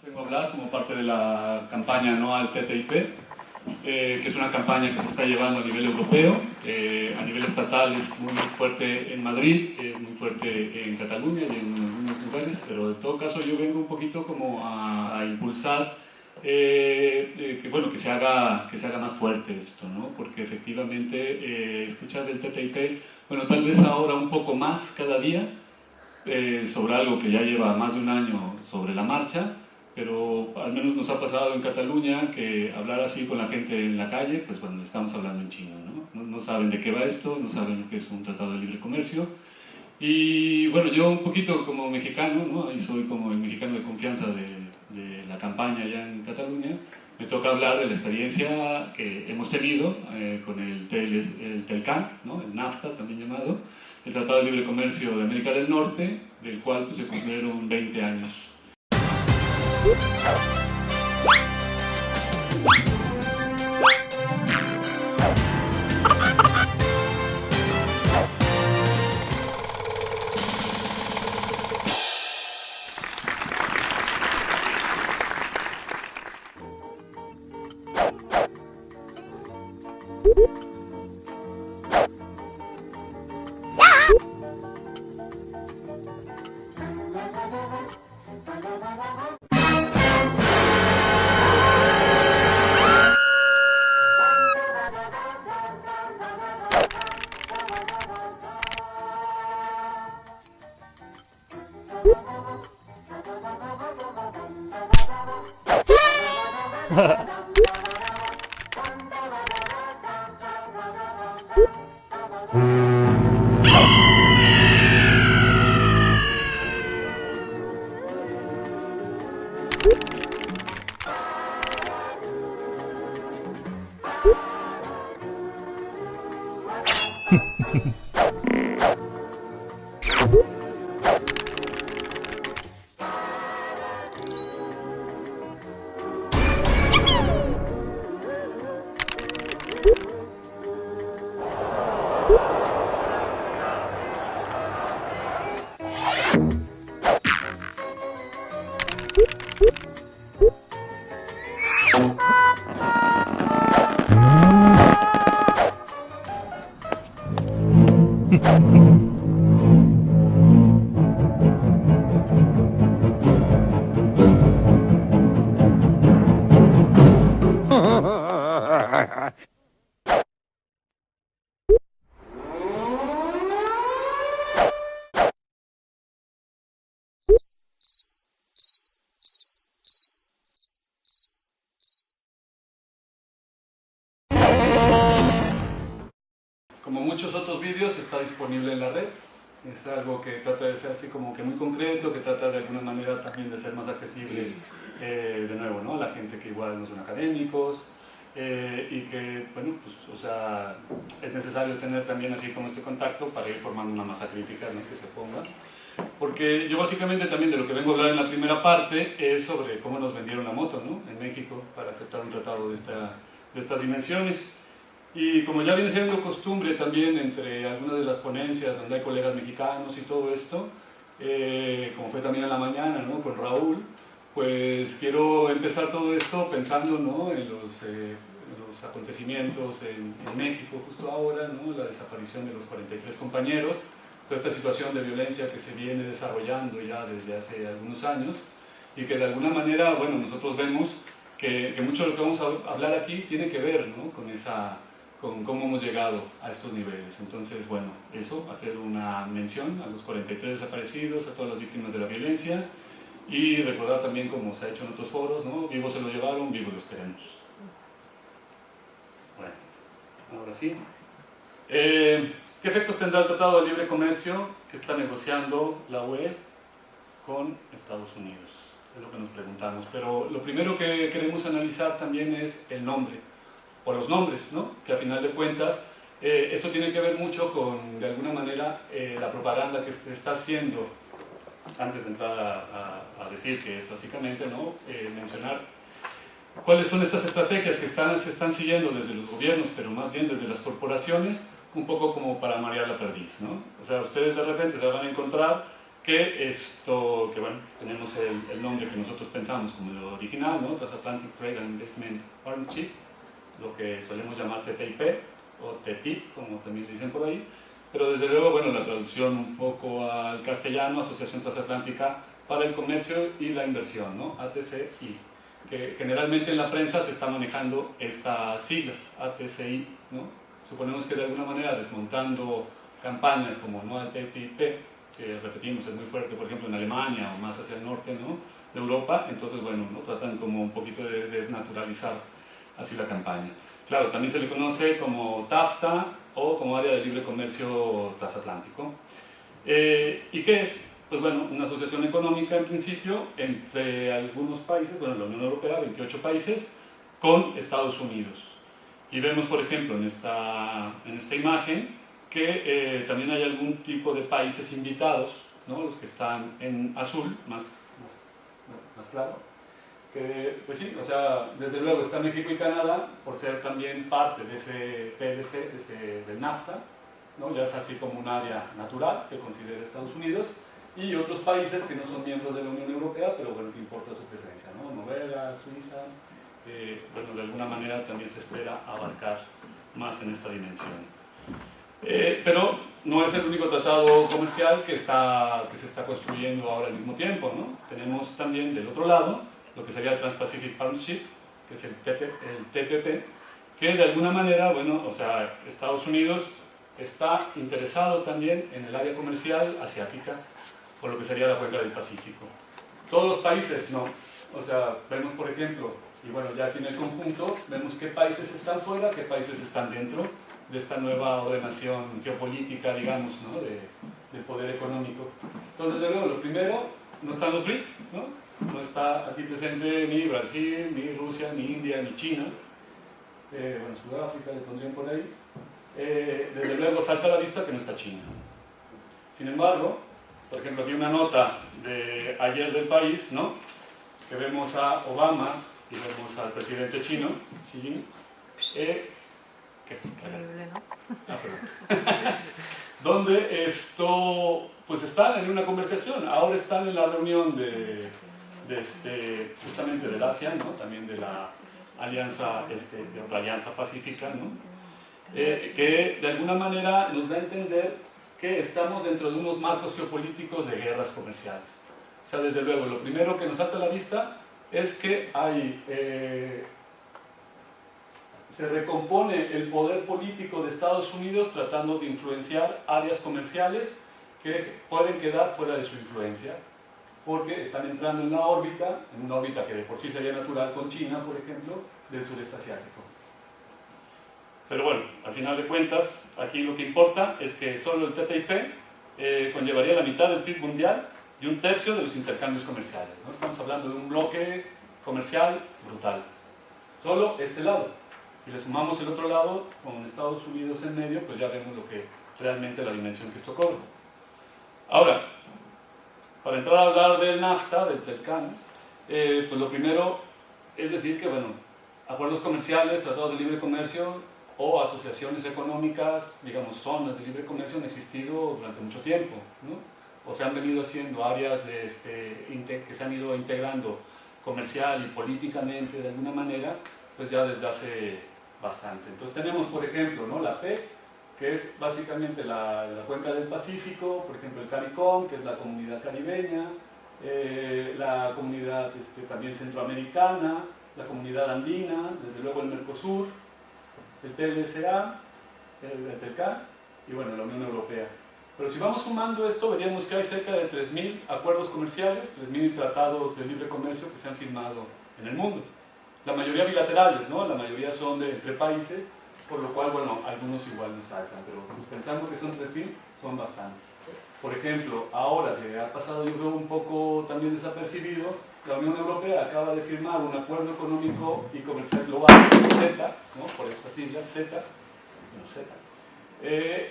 Vengo a hablar como parte de la campaña anual TTIP, que es una campaña que se está llevando a nivel europeo, a nivel estatal es muy fuerte en Madrid, es muy fuerte en Cataluña y en algunos lugares, pero en todo caso yo vengo un poquito como a impulsar que se haga más fuerte esto, ¿no? Porque efectivamente escuchar del TTIP, bueno, tal vez ahora un poco más cada día, sobre algo que ya lleva más de un año sobre la marcha, pero al menos nos ha pasado en Cataluña que hablar así con la gente en la calle, pues bueno, estamos hablando en chino, ¿no? No saben de qué va esto, no saben lo que es un tratado de libre comercio. Y bueno, yo un poquito como mexicano, ¿no? Ahí soy como el mexicano de confianza de la campaña allá en Cataluña, me toca hablar de la experiencia que hemos tenido con el TELCAN, ¿no? El NAFTA también llamado, el Tratado de Libre Comercio de América del Norte, del cual pues, se cumplieron 20 años. Como muchos otros vídeos, está disponible en la red. Es algo que trata de ser así como que muy concreto, que trata de alguna manera también de ser más accesible, de nuevo, ¿no? A la gente que igual no son académicos, y que, bueno, pues, o sea, es necesario tener también así como este contacto para ir formando una masa crítica, ¿no? Que se ponga. Porque yo básicamente también de lo que vengo a hablar en la primera parte es sobre cómo nos vendieron la moto, ¿no? En México para aceptar un tratado de estas dimensiones. Y como ya viene siendo costumbre también entre algunas de las ponencias donde hay colegas mexicanos y todo esto, como fue también en la mañana, ¿no? Con Raúl, pues quiero empezar todo esto pensando, ¿no? en los acontecimientos en México justo ahora, ¿no? La desaparición de los 43 compañeros, toda esta situación de violencia que se viene desarrollando ya desde hace algunos años y que de alguna manera, bueno, nosotros vemos que mucho de lo que vamos a hablar aquí tiene que ver, ¿no? con cómo hemos llegado a estos niveles. Entonces, bueno, eso, hacer una mención a los 43 desaparecidos, a todas las víctimas de la violencia y recordar también, como se ha hecho en otros foros, ¿no? Vivos se lo llevaron, vivos los queremos. Bueno, ahora sí. ¿Qué efectos tendrá el Tratado de Libre Comercio que está negociando la UE con Estados Unidos? Es lo que nos preguntamos. Pero lo primero que queremos analizar también es el nombre, o los nombres, ¿no? Que a final de cuentas, eso tiene que ver mucho con, de alguna manera, la propaganda que se está haciendo, antes de entrar a decir que es básicamente, ¿no? Mencionar cuáles son estas estrategias que se están siguiendo desde los gobiernos, pero más bien desde las corporaciones, un poco como para marear la perdiz, ¿no? O sea, ustedes de repente se van a encontrar que bueno, tenemos el nombre que nosotros pensamos como el original, ¿no? Transatlantic Trade and Investment Partnership, lo que solemos llamar TTIP o TTIP, como también dicen por ahí, pero desde luego, bueno, la traducción un poco al castellano, Asociación Transatlántica para el Comercio y la Inversión, ¿no? ATCI, que generalmente en la prensa se está manejando estas siglas, ATCI, ¿no? Suponemos que de alguna manera desmontando campañas como no el TTIP, que repetimos es muy fuerte, por ejemplo en Alemania o más hacia el norte, ¿no?, de Europa, entonces bueno, ¿no?, tratan como un poquito de desnaturalizar así la campaña. Claro, también se le conoce como TAFTA o como Área de Libre Comercio Transatlántico. ¿Y qué es? Pues bueno, una asociación económica en principio entre algunos países, bueno, la Unión Europea, 28 países, con Estados Unidos. Y vemos, por ejemplo, en esta imagen que también hay algún tipo de países invitados, ¿no?, los que están en azul, más claro, que pues sí, o sea, desde luego está México y Canadá por ser también parte de ese TLC, del NAFTA, ¿no?, ya es así como un área natural que considera Estados Unidos, y otros países que no son miembros de la Unión Europea, pero bueno, que importa su presencia, ¿no?, Noruega, Suiza, bueno, de alguna manera también se espera abarcar más en esta dimensión. Pero no es el único tratado comercial que se está construyendo ahora al mismo tiempo, ¿no? Tenemos también del otro lado lo que sería el Trans-Pacific Partnership, que es el TPP, que de alguna manera, bueno, o sea, Estados Unidos está interesado también en el área comercial asiática, por lo que sería la cuenca del Pacífico. Todos los países no, o sea, vemos por ejemplo, y bueno, ya aquí en el conjunto, vemos qué países están fuera, qué países están dentro de esta nueva ordenación geopolítica, digamos, ¿no?, del poder económico. Entonces, de luego, lo primero, no están los BRIC, ¿no? No está aquí presente ni Brasil, ni Rusia, ni India, ni China. Bueno, Sudáfrica le pondrían por ahí. Desde luego, salta a la vista que no está China. Sin embargo, por ejemplo, aquí una nota de ayer del país, ¿no?, que vemos a Obama y vemos al presidente chino, Xi Jinping, donde pues están en una conversación. Ahora están en la reunión justamente del ASEAN, ¿no?, también de la alianza, de otra alianza pacífica, ¿no?, que de alguna manera nos da a entender que estamos dentro de unos marcos geopolíticos de guerras comerciales. O sea, desde luego, lo primero que nos salta a la vista es que se recompone el poder político de Estados Unidos tratando de influenciar áreas comerciales que pueden quedar fuera de su influencia, porque están entrando en una órbita que de por sí sería natural con China, por ejemplo, del sureste asiático. Pero bueno, al final de cuentas, aquí lo que importa es que solo el TTIP conllevaría la mitad del PIB mundial y un tercio de los intercambios comerciales, ¿no? Estamos hablando de un bloque comercial brutal. Solo este lado. Si le sumamos el otro lado, con Estados Unidos en medio, pues ya vemos lo que realmente la dimensión que esto cobra. Ahora, para entrar a hablar del NAFTA, del TELCAN, pues lo primero es decir que, bueno, acuerdos comerciales, tratados de libre comercio o asociaciones económicas, digamos, zonas de libre comercio han existido durante mucho tiempo, ¿no? O se han venido haciendo áreas que se han ido integrando comercial y políticamente de alguna manera, pues ya desde hace bastante. Entonces tenemos, por ejemplo, ¿no?, la PEC, que es básicamente la cuenca del Pacífico, por ejemplo el CARICOM, que es la comunidad caribeña, la comunidad también centroamericana, la comunidad andina, desde luego el Mercosur, el TLCA, el TELCAN y bueno, la Unión Europea. Pero si vamos sumando esto, veríamos que hay cerca de 3.000 acuerdos comerciales, 3.000 tratados de libre comercio que se han firmado en el mundo. La mayoría bilaterales, ¿no? La mayoría son entre países, por lo cual, bueno, algunos igual nos saltan, pero pues, pensando que son 3.000, son bastantes. Por ejemplo, ahora que ha pasado yo creo un poco también desapercibido, la Unión Europea acaba de firmar un acuerdo económico y comercial global, CETA, ¿no?, por estas siglas, CETA,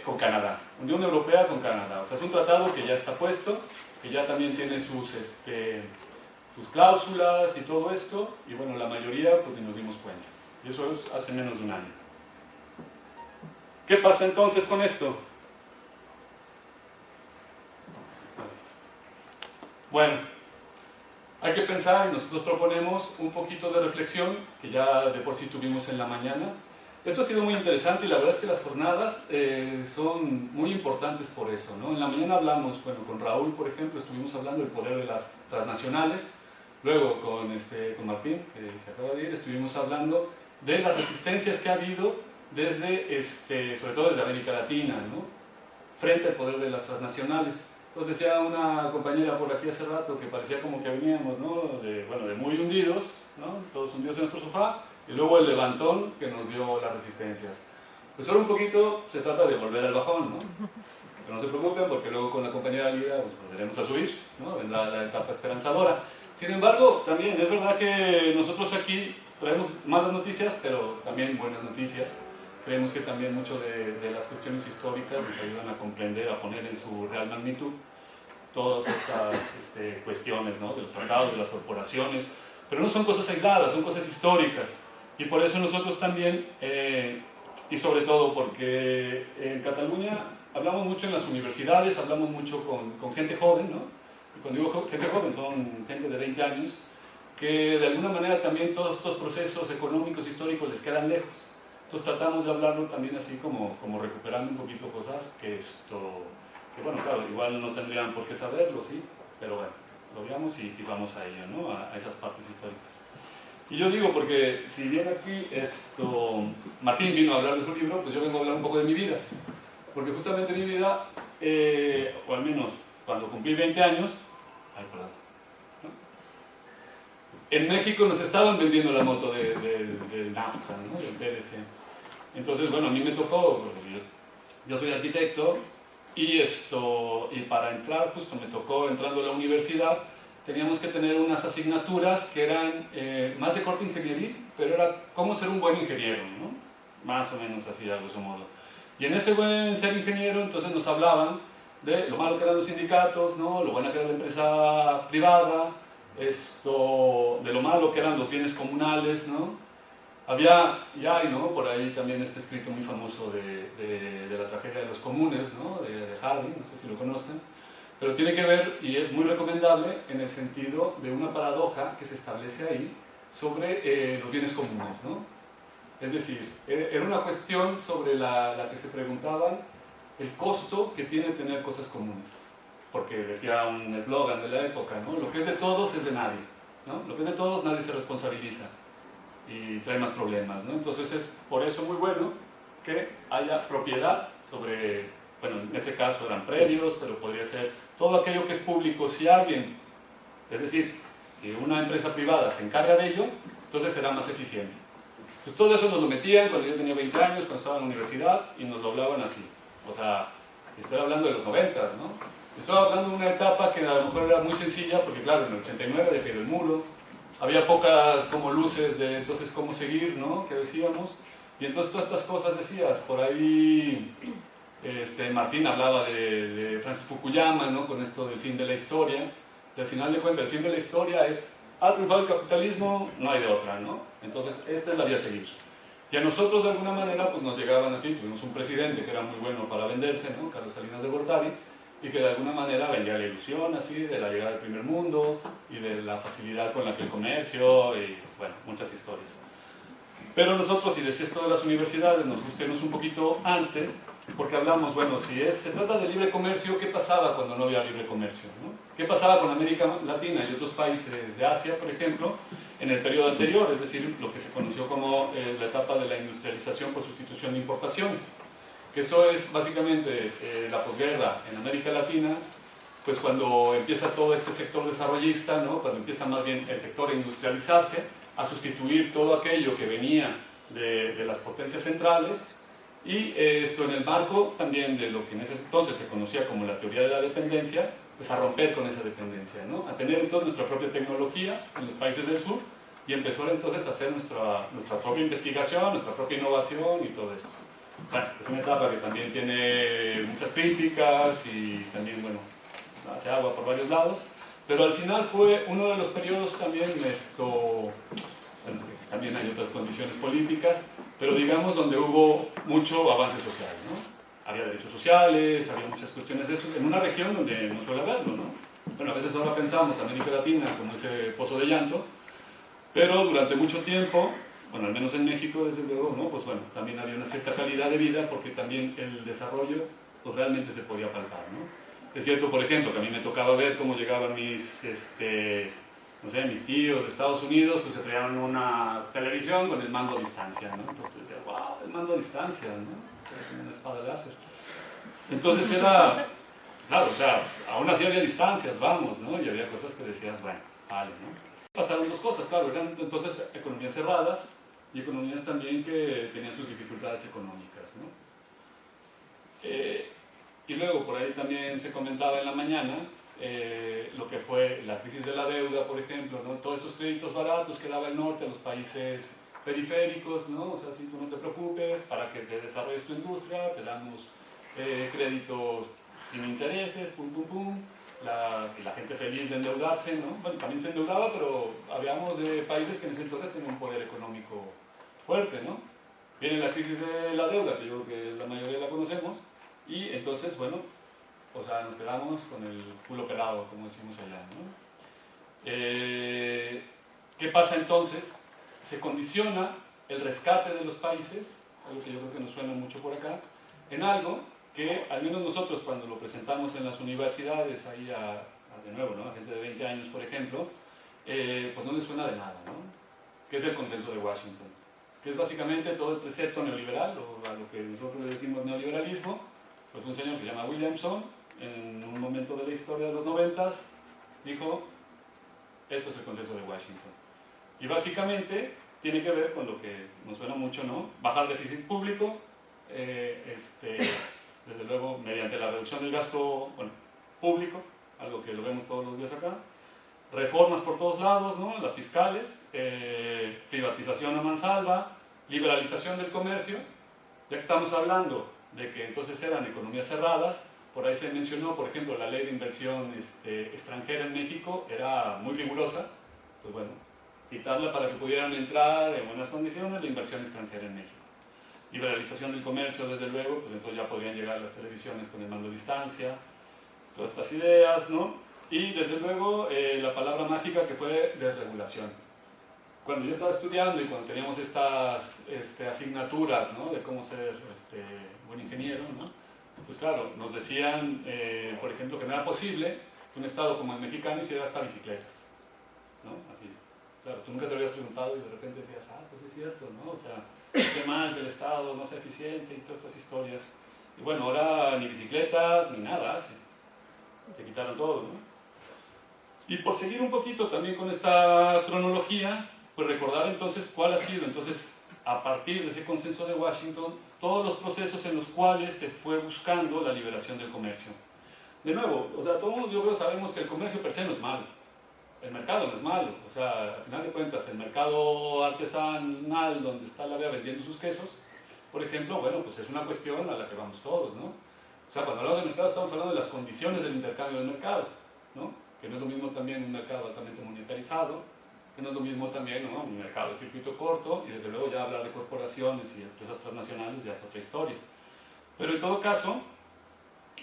con Canadá, Unión Europea con Canadá. O sea, es un tratado que ya está puesto, que ya también tiene sus cláusulas y todo esto, y bueno, la mayoría pues ni nos dimos cuenta. Y eso es hace menos de un año. ¿Qué pasa entonces con esto? Bueno, hay que pensar y nosotros proponemos un poquito de reflexión que ya de por sí tuvimos en la mañana. Esto ha sido muy interesante y la verdad es que las jornadas son muy importantes por eso, ¿no? En la mañana hablamos, bueno, con Raúl, por ejemplo, estuvimos hablando del poder de las transnacionales. Luego con Martín, que se acaba de ir, estuvimos hablando de las resistencias que ha habido desde, sobre todo desde América Latina, ¿no? Frente al poder de las transnacionales. Entonces decía una compañera por aquí hace rato que parecía como que veníamos, ¿no? de muy hundidos, ¿no? Todos hundidos en nuestro sofá, y luego el levantón que nos dio las resistencias. Pues solo un poquito se trata de volver al bajón, ¿no? Pero no se preocupen porque luego con la compañera Lida pues, volveremos a subir, ¿no? Vendrá la etapa esperanzadora. Sin embargo, también es verdad que nosotros aquí traemos malas noticias, pero también buenas noticias. Creemos que también mucho de las cuestiones históricas nos ayudan a comprender, a poner en su real magnitud todas estas cuestiones, ¿no? De los tratados, de las corporaciones, pero no son cosas aisladas, son cosas históricas. Y por eso nosotros también, y sobre todo porque en Cataluña hablamos mucho en las universidades, hablamos mucho con gente joven, ¿no? Y cuando digo gente joven, son gente de 20 años, que de alguna manera también todos estos procesos económicos, históricos les quedan lejos. Entonces tratamos de hablarlo también así como recuperando un poquito cosas que bueno, claro, igual no tendrían por qué saberlo, ¿sí? Pero bueno, lo veamos y vamos a ello, ¿no? A esas partes históricas. Y yo digo, porque si bien aquí Martín vino a hablar de su libro, pues yo vengo a hablar un poco de mi vida. Porque justamente mi vida, o al menos cuando cumplí 20 años, ¿no? En México nos estaban vendiendo la moto de nafta, ¿no? Del PLC. Entonces, bueno, a mí me tocó, yo soy arquitecto, y para entrar, justo me tocó entrando a la universidad, teníamos que tener unas asignaturas que eran más de corte ingenieril, pero era cómo ser un buen ingeniero, ¿no? Más o menos así, de algún modo. Y en ese buen ser ingeniero, entonces nos hablaban de lo malo que eran los sindicatos, ¿no? Lo buena que era la empresa privada, de lo malo que eran los bienes comunales, ¿no? Había, ya hay, ¿no? Por ahí también este escrito muy famoso de la tragedia de los comunes, ¿no? De Hardy, no sé si lo conocen, pero tiene que ver, y es muy recomendable, en el sentido de una paradoja que se establece ahí sobre los bienes comunes, ¿no? Es decir, era una cuestión sobre la que se preguntaban el costo que tiene tener cosas comunes. Porque decía un eslogan de la época, ¿no? Lo que es de todos es de nadie, ¿no? Lo que es de todos nadie se responsabiliza y trae más problemas, ¿no? Entonces es por eso muy bueno que haya propiedad sobre, bueno, en ese caso eran predios, pero podría ser todo aquello que es público. Si alguien, es decir, si una empresa privada se encarga de ello, entonces será más eficiente. Pues todo eso nos lo metían cuando yo tenía 20 años, cuando estaba en la universidad, y nos lo hablaban así. O sea, estoy hablando de los 90, ¿no? Estoy hablando de una etapa que a lo mejor era muy sencilla, porque claro, en el 89 había caído el muro, había pocas como luces de entonces cómo seguir, ¿no? Que decíamos, y entonces todas estas cosas decías, por ahí Martín hablaba de Francis Fukuyama, ¿no? Con esto del fin de la historia, y al final de cuentas el fin de la historia es, ha triunfado el capitalismo, no hay de otra, ¿no? Entonces esta es la vía a seguir. Y a nosotros de alguna manera pues nos llegaban así, tuvimos un presidente que era muy bueno para venderse, ¿no? Carlos Salinas de Gortari, y que de alguna manera vendía la ilusión así de la llegada del primer mundo y de la facilidad con la que el comercio y bueno, muchas historias. Pero nosotros, y decía esto de las universidades, nos gusta irnos un poquito antes, porque hablamos, bueno, si se trata de libre comercio, ¿qué pasaba cuando no había libre comercio, ¿no? ¿Qué pasaba con América Latina y otros países de Asia, por ejemplo, en el periodo anterior, es decir, lo que se conoció como la etapa de la industrialización por sustitución de importaciones? Que esto es básicamente la posguerra en América Latina, pues cuando empieza todo este sector desarrollista, ¿no? Cuando empieza más bien el sector a industrializarse, a sustituir todo aquello que venía de las potencias centrales, y esto en el marco también de lo que en ese entonces se conocía como la teoría de la dependencia, pues a romper con esa dependencia, ¿no? A tener entonces nuestra propia tecnología en los países del sur, y empezó entonces a hacer nuestra propia investigación, nuestra propia innovación y todo esto. Bueno, es una etapa que también tiene muchas críticas y también, bueno, hace agua por varios lados, pero al final fue uno de los periodos también, bueno, es que también hay otras condiciones políticas, pero digamos donde hubo mucho avance social, ¿no? Había derechos sociales, había muchas cuestiones de eso, en una región donde no suele haberlo, ¿no? bueno, a veces ahora pensamos América Latina como ese pozo de llanto, pero durante mucho tiempo, bueno, al menos en México, desde luego, ¿no? Pues bueno, también había una cierta calidad de vida porque también el desarrollo pues realmente se podía palpar, ¿no? Es cierto, por ejemplo, que a mí me tocaba ver cómo llegaban no sé, mis tíos de Estados Unidos, pues se traían una televisión con el mando a distancia, ¿no? Entonces tú decías, wow, el mando a distancia, ¿no? Como una espada láser. Entonces era, claro, o sea, aún así había distancias, vamos, ¿no? Y había cosas que decías, bueno, vale, ¿no? Pasaron dos cosas, claro, eran entonces economías cerradas y economías también que tenían sus dificultades económicas, ¿no? Y luego por ahí también se comentaba en la mañana lo que fue la crisis de la deuda, por ejemplo, ¿no? Todos esos créditos baratos que daba el norte a los países periféricos, ¿no? O sea, si tú no te preocupes, para que te desarrolles tu industria, te damos créditos sin intereses, pum, pum, pum. Y la gente feliz de endeudarse, ¿no? Bueno, también se endeudaba, pero hablábamos de países que en ese entonces tenían un poder económico fuerte, ¿no? Viene la crisis de la deuda, que yo creo que la mayoría la conocemos, y entonces, bueno, o sea, nos quedamos con el culo pelado, como decimos allá, ¿no? ¿Qué pasa entonces? Se condiciona el rescate de los países, algo que yo creo que nos suena mucho por acá, en algo que al menos nosotros cuando lo presentamos en las universidades, ahí de nuevo, ¿no? A gente de 20 años, por ejemplo, pues no les suena de nada, ¿no? Que es el consenso de Washington, que es básicamente todo el precepto neoliberal, o a lo que nosotros le decimos neoliberalismo. Pues un señor que se llama Williamson, en un momento de la historia de los 90s, dijo, esto es el consenso de Washington. Y básicamente tiene que ver con lo que nos suena mucho, ¿no? Bajar el déficit público, desde luego mediante la reducción del gasto, bueno, público, algo que lo vemos todos los días acá, reformas por todos lados, ¿no? Las fiscales, privatización a mansalva, liberalización del comercio. Ya que estamos hablando de que entonces eran economías cerradas, por ahí se mencionó, por ejemplo, la ley de inversión extranjera en México era muy rigurosa, pues bueno, quitarla para que pudieran entrar en buenas condiciones la inversión extranjera en México. Liberalización del comercio, desde luego, pues entonces ya podrían llegar las televisiones con el mando a distancia, todas estas ideas, ¿no? Y desde luego la palabra mágica que fue desregulación. Cuando yo estaba estudiando y cuando teníamos estas asignaturas, ¿no? De cómo ser buen ingeniero, ¿no? Pues claro, nos decían, por ejemplo, que no era posible que un estado como el mexicano hiciera hasta bicicletas, ¿no? Así, claro, tú nunca te habías preguntado y de repente decías, pues es cierto, ¿no? O sea, qué mal que el estado no sea eficiente y todas estas historias. Y bueno, ahora ni bicicletas ni nada hace. Te quitaron todo, ¿no? Y por seguir un poquito también con esta cronología, pues recordar entonces cuál ha sido, entonces, a partir de ese consenso de Washington, todos los procesos en los cuales se fue buscando la liberación del comercio. De nuevo, o sea, todos yo creo sabemos que el comercio per se no es malo, el mercado no es malo, o sea, al final de cuentas, el mercado artesanal donde está la vea vendiendo sus quesos, por ejemplo, bueno, pues es una cuestión a la que vamos todos, ¿no? O sea, cuando hablamos de mercado estamos hablando de las condiciones del intercambio del mercado, ¿no? Que no es lo mismo también un mercado altamente monetarizado, que no es lo mismo también, ¿no? Un mercado de circuito corto, y desde luego ya hablar de corporaciones y empresas transnacionales ya es otra historia. Pero en todo caso,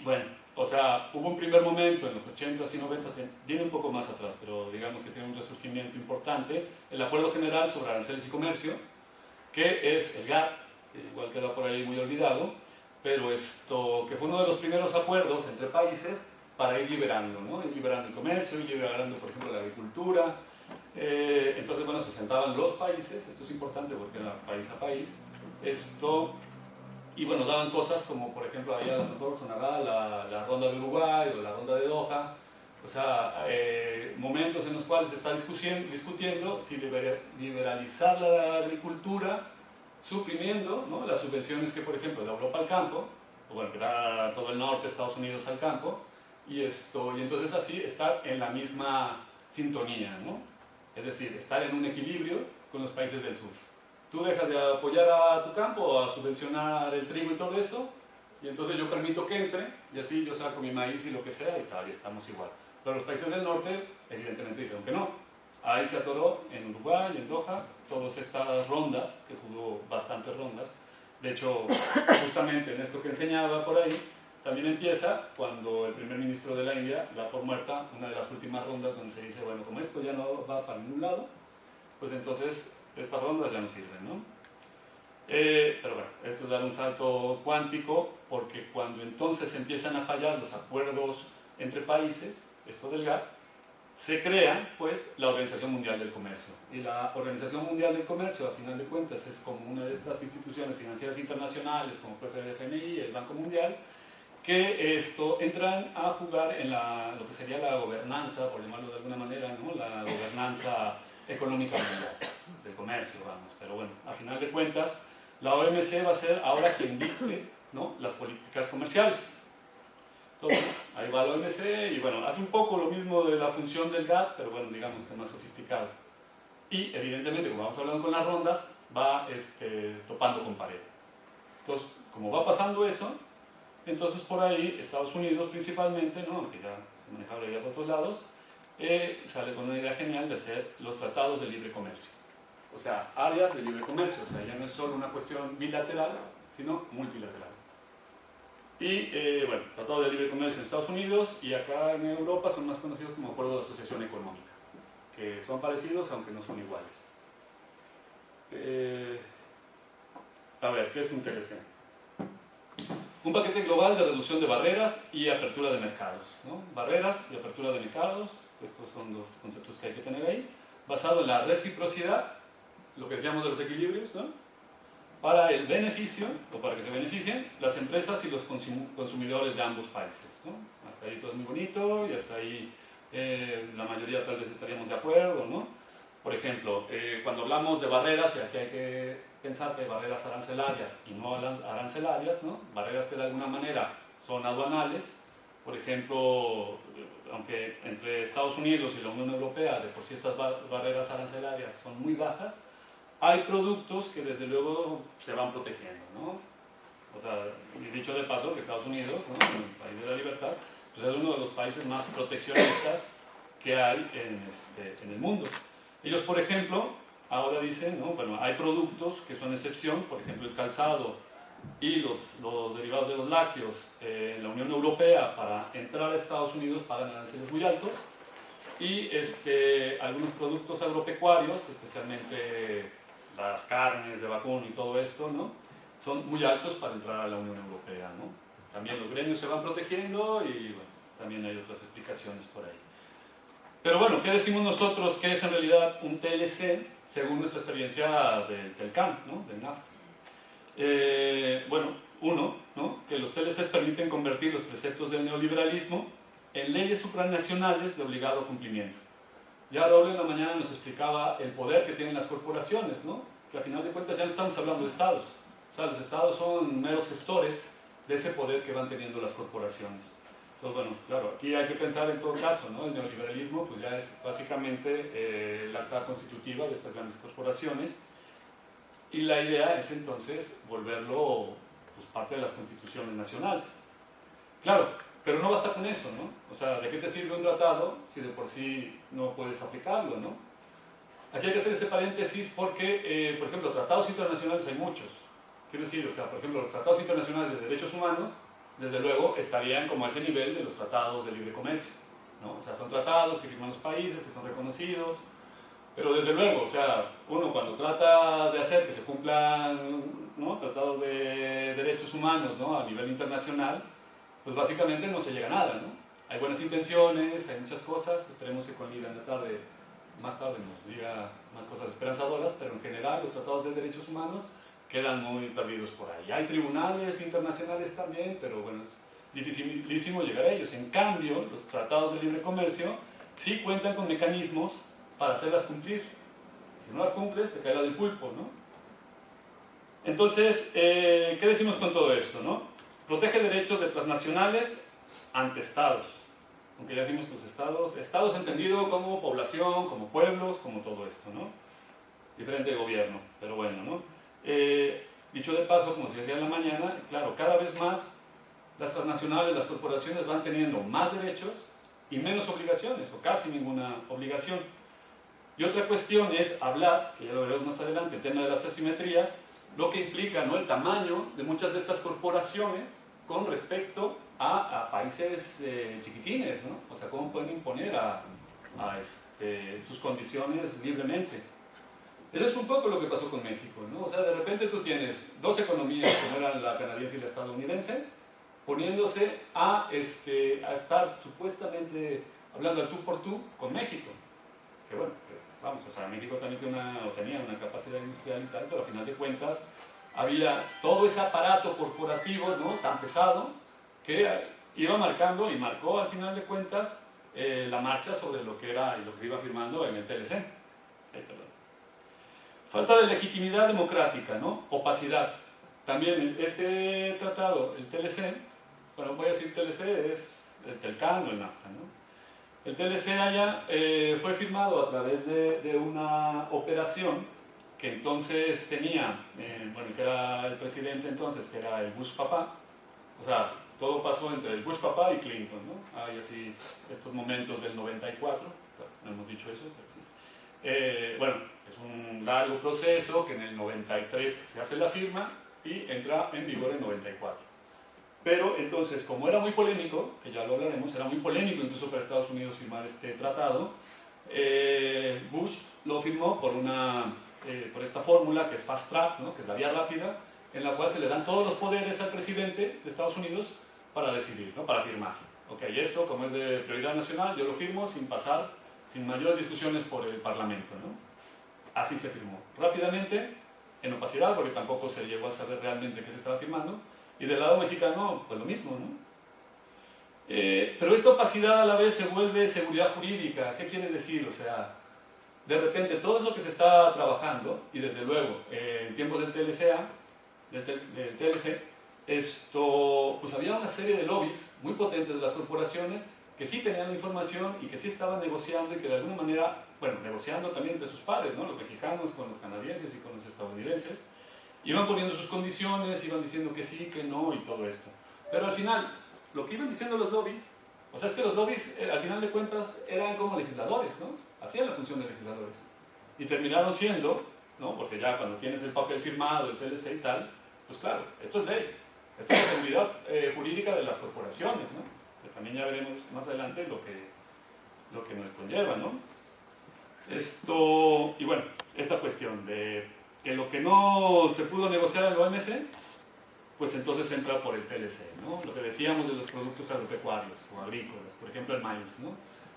bueno, o sea, hubo un primer momento en los 80s y 90s, viene un poco más atrás, pero digamos que tiene un resurgimiento importante, el Acuerdo General sobre Aranceles y Comercio, que es el GATT, que igual queda por ahí muy olvidado, pero esto, que fue uno de los primeros acuerdos entre países para ir liberando, ¿no? Ir liberando el comercio, ir liberando, por ejemplo, la agricultura. Entonces, bueno, se sentaban los países, esto es importante porque era país a país, y bueno, daban cosas como, por ejemplo, ahí a lo mejor sonará la ronda de Uruguay o la ronda de Doha, o sea, momentos en los cuales se está discutiendo si liberalizar la agricultura, suprimiendo, ¿no? Las subvenciones que, por ejemplo, da Europa al campo, o bueno, que da todo el norte de Estados Unidos al campo, y entonces así estar en la misma sintonía, ¿no? Es decir, estar en un equilibrio con los países del sur. Tú dejas de apoyar a tu campo, a subvencionar el trigo y todo eso, y entonces yo permito que entre, y así yo saco mi maíz y lo que sea, y tal, y estamos igual. Pero los países del norte, evidentemente, dijeron que no. Ahí se atoró en Uruguay, en Doha, todas estas rondas, que jugó bastantes rondas. De hecho, justamente en esto que enseñaba por ahí, también empieza cuando el primer ministro de la India da por muerta una de las últimas rondas donde se dice, bueno, como esto ya no va para ningún lado, pues entonces estas rondas ya no sirven, ¿no? Pero bueno, esto es dar un salto cuántico, porque cuando entonces empiezan a fallar los acuerdos entre países, esto del GATT, se crea pues la Organización Mundial del Comercio. Y la Organización Mundial del Comercio, a final de cuentas, es como una de estas instituciones financieras internacionales, como puede ser el FMI, el Banco Mundial, que entran a jugar en lo que sería la gobernanza, por llamarlo de alguna manera, ¿no? La gobernanza económica mundial, del comercio, vamos. Pero bueno, a final de cuentas, la OMC va a ser ahora quien dicte, ¿no? Las políticas comerciales. Entonces, ahí va la OMC y bueno, hace un poco lo mismo de la función del GATT, pero bueno, digamos que más sofisticado. Y evidentemente, como vamos hablando con las rondas, va topando con pared. Entonces, como va pasando eso, entonces por ahí Estados Unidos principalmente, ¿no? Aunque ya se manejaba ya por otros lados, sale con una idea genial de hacer los tratados de libre comercio. O sea, áreas de libre comercio, o sea, ya no es solo una cuestión bilateral, sino multilateral. Y bueno, tratados de libre comercio en Estados Unidos y acá en Europa son más conocidos como acuerdos de asociación económica, que son parecidos aunque no son iguales. A ver, ¿qué es un TLC? Un paquete global de reducción de barreras y apertura de mercados, ¿no? Barreras y apertura de mercados, estos son los conceptos que hay que tener ahí, basado en la reciprocidad, lo que decíamos de los equilibrios, ¿no? Para el beneficio, o para que se beneficien, las empresas y los consumidores de ambos países, ¿no? Hasta ahí todo es muy bonito y hasta ahí la mayoría tal vez estaríamos de acuerdo, ¿no? Por ejemplo, cuando hablamos de barreras, y aquí hay que pensar que hay barreras arancelarias y no arancelarias, ¿no? Barreras que de alguna manera son aduanales, por ejemplo, aunque entre Estados Unidos y la Unión Europea de por sí estas barreras arancelarias son muy bajas, hay productos que desde luego se van protegiendo, ¿no? O sea, dicho de paso que Estados Unidos, ¿no? El país de la libertad, pues es uno de los países más proteccionistas que hay en el mundo. Ellos, por ejemplo, ahora dicen, ¿no? Bueno, hay productos que son excepción, por ejemplo el calzado y los derivados de los lácteos en la Unión Europea para entrar a Estados Unidos pagan aranceles muy altos, y algunos productos agropecuarios, especialmente las carnes de vacuno y todo esto, ¿no? Son muy altos para entrar a la Unión Europea, ¿no? También los gremios se van protegiendo y bueno, también hay otras explicaciones por ahí. Pero bueno, ¿qué decimos nosotros que es en realidad un TLC según nuestra experiencia del CAM, ¿no? Del NAFTA? Bueno, uno, ¿no? Que los TLCs permiten convertir los preceptos del neoliberalismo en leyes supranacionales de obligado cumplimiento. Ya Raúl en la mañana nos explicaba el poder que tienen las corporaciones, ¿no? Que al final de cuentas ya no estamos hablando de estados. O sea, los estados son meros gestores de ese poder que van teniendo las corporaciones. Entonces, bueno, claro, aquí hay que pensar en todo caso, ¿no? El neoliberalismo pues ya es básicamente la acta constitutiva de estas grandes corporaciones, y la idea es entonces volverlo pues, parte de las constituciones nacionales. Claro, pero no basta con eso, ¿no? O sea, ¿de qué te sirve un tratado si de por sí no puedes aplicarlo, ¿no? Aquí hay que hacer ese paréntesis porque, por ejemplo, tratados internacionales hay muchos. Quiero decir, o sea, por ejemplo, los tratados internacionales de derechos humanos, desde luego, estarían como a ese nivel de los tratados de libre comercio, ¿no? O sea, son tratados que firman los países, que son reconocidos, pero desde luego, o sea, uno cuando trata de hacer que se cumplan, ¿no? Tratados de derechos humanos, ¿no? A nivel internacional, pues básicamente no se llega a nada, ¿no? Hay buenas intenciones, hay muchas cosas, esperemos que con Lida más tarde nos diga más cosas esperanzadoras, pero en general los tratados de derechos humanos quedan muy perdidos por ahí. Hay tribunales internacionales también, pero bueno, es dificilísimo llegar a ellos. En cambio, los tratados de libre comercio sí cuentan con mecanismos para hacerlas cumplir. Si no las cumples, te cae la del pulpo, ¿no? Entonces, ¿qué decimos con todo esto, no? Protege derechos de transnacionales ante estados. Aunque ya decimos que los estados entendido como población, como pueblos, como todo esto, ¿no? Diferente de gobierno, pero bueno, ¿no? Dicho de paso, como se decía en la mañana, claro, cada vez más las transnacionales, las corporaciones van teniendo más derechos y menos obligaciones, o casi ninguna obligación. Y otra cuestión es hablar, que ya lo veremos más adelante, el tema de las asimetrías, lo que implica, ¿no? El tamaño de muchas de estas corporaciones con respecto a países chiquitines, ¿no? O sea, cómo pueden imponer sus condiciones libremente. Eso es un poco lo que pasó con México, ¿no? O sea, de repente tú tienes dos economías, como eran la canadiense y la estadounidense, poniéndose a estar supuestamente hablando al tú por tú con México. Que bueno, vamos, o sea, México también tenía una capacidad industrial y tal, pero al final de cuentas había todo ese aparato corporativo, ¿no?, tan pesado que iba marcando y marcó al final de cuentas la marcha sobre lo que era y lo que se iba firmando en el TLC. Falta de legitimidad democrática, ¿no? Opacidad. También este tratado, el TLC, bueno, voy a decir TLC, es el TELCAN o el NAFTA, ¿no? El TLC allá fue firmado a través de una operación que entonces tenía, bueno, que era el presidente entonces, que era el Bush papá, o sea, todo pasó entre el Bush papá y Clinton, ¿no? Hay así estos momentos del 94, no hemos dicho eso, pero sí. Bueno, es un largo proceso que en el 93 se hace la firma y entra en vigor en 94. Pero entonces, como era muy polémico, que ya lo hablaremos, era muy polémico incluso para Estados Unidos firmar este tratado, Bush lo firmó por esta fórmula que es fast track, ¿no?, que es la vía rápida, en la cual se le dan todos los poderes al presidente de Estados Unidos para decidir, ¿no?, para firmar. Ok, esto como es de prioridad nacional, yo lo firmo sin pasar, sin mayores discusiones por el Parlamento, ¿no? Así se firmó. Rápidamente, en opacidad, porque tampoco se llegó a saber realmente qué se estaba firmando, y del lado mexicano, pues lo mismo, ¿no? Pero esta opacidad a la vez se vuelve seguridad jurídica. ¿Qué quiere decir? O sea, de repente todo eso que se está trabajando, y desde luego, en tiempos del TLC, pues había una serie de lobbies muy potentes de las corporaciones que sí tenían la información y que sí estaban negociando y que de alguna manera, bueno, negociando también entre sus pares, ¿no?, los mexicanos con los canadienses y con los estadounidenses, iban poniendo sus condiciones, iban diciendo que sí, que no y todo esto. Pero al final, lo que iban diciendo los lobbies, o sea, es que los lobbies al final de cuentas eran como legisladores, ¿no? Hacían la función de legisladores. Y terminaron siendo, ¿no?, porque ya cuando tienes el papel firmado, el TLC y tal, pues claro, esto es ley. Esto es la seguridad jurídica de las corporaciones, ¿no? Que también ya veremos más adelante lo que nos conlleva, ¿no? Y bueno, esta cuestión de que lo que no se pudo negociar en la OMC, pues entonces entra por el TLC, ¿no? Lo que decíamos de los productos agropecuarios o agrícolas, por ejemplo el maíz, ¿no?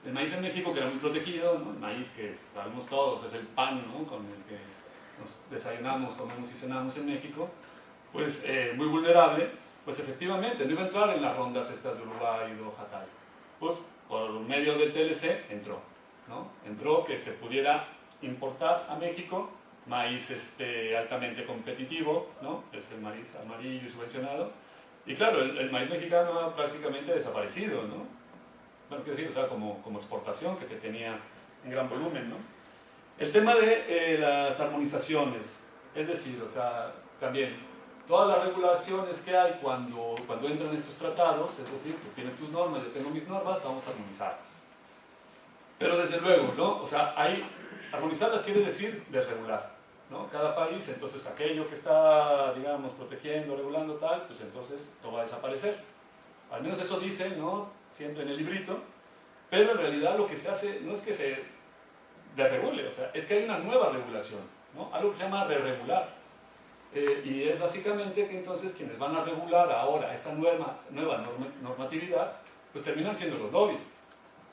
El maíz en México, que era muy protegido, ¿no? El maíz que sabemos todos, es el pan, ¿no?, con el que nos desayunamos, comemos y cenamos en México, pues muy vulnerable, pues efectivamente no iba a entrar en las rondas estas de Uruguay, Doha, tal. Pues por medio del TLC entró, ¿no? Entró que se pudiera importar a México maíz altamente competitivo, ¿no?, es el maíz amarillo y subvencionado, y claro, el maíz mexicano ha prácticamente desaparecido, ¿no? Bueno, quiero decir, o sea, como exportación que se tenía en gran volumen, ¿no? El tema de las armonizaciones, es decir, o sea, también todas las regulaciones que hay cuando entran estos tratados, es decir, tú tienes tus normas, yo tengo mis normas, vamos a armonizarlas. Pero desde luego, ¿no?, o sea, armonizarlas quiere decir desregular, ¿no? Cada país, entonces aquello que está, digamos, protegiendo, regulando tal, pues entonces todo va a desaparecer. Al menos eso dice, ¿no?, siempre en el librito, pero en realidad lo que se hace no es que se desregule, o sea, es que hay una nueva regulación, ¿no?, algo que se llama re-regular. Y es básicamente que entonces quienes van a regular ahora esta nueva normatividad, pues terminan siendo los lobbies,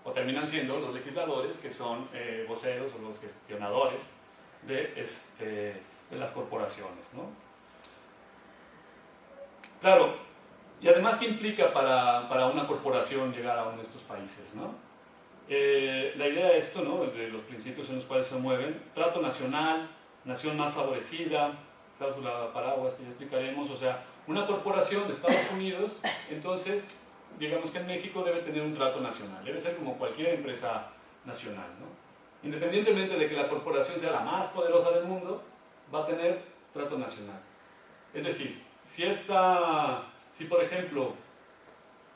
o terminan siendo los legisladores que son voceros o los gestionadores de las corporaciones, ¿no? Claro, y además, ¿qué implica para una corporación llegar a uno de estos países, ¿no? La idea de esto, ¿no?, de los principios en los cuales se mueven: trato nacional, nación más favorecida, cláusula paraguas que ya explicaremos. O sea, una corporación de Estados Unidos, entonces, digamos que en México debe tener un trato nacional, debe ser como cualquier empresa nacional, ¿no? Independientemente de que la corporación sea la más poderosa del mundo, va a tener trato nacional. Es decir, si por ejemplo,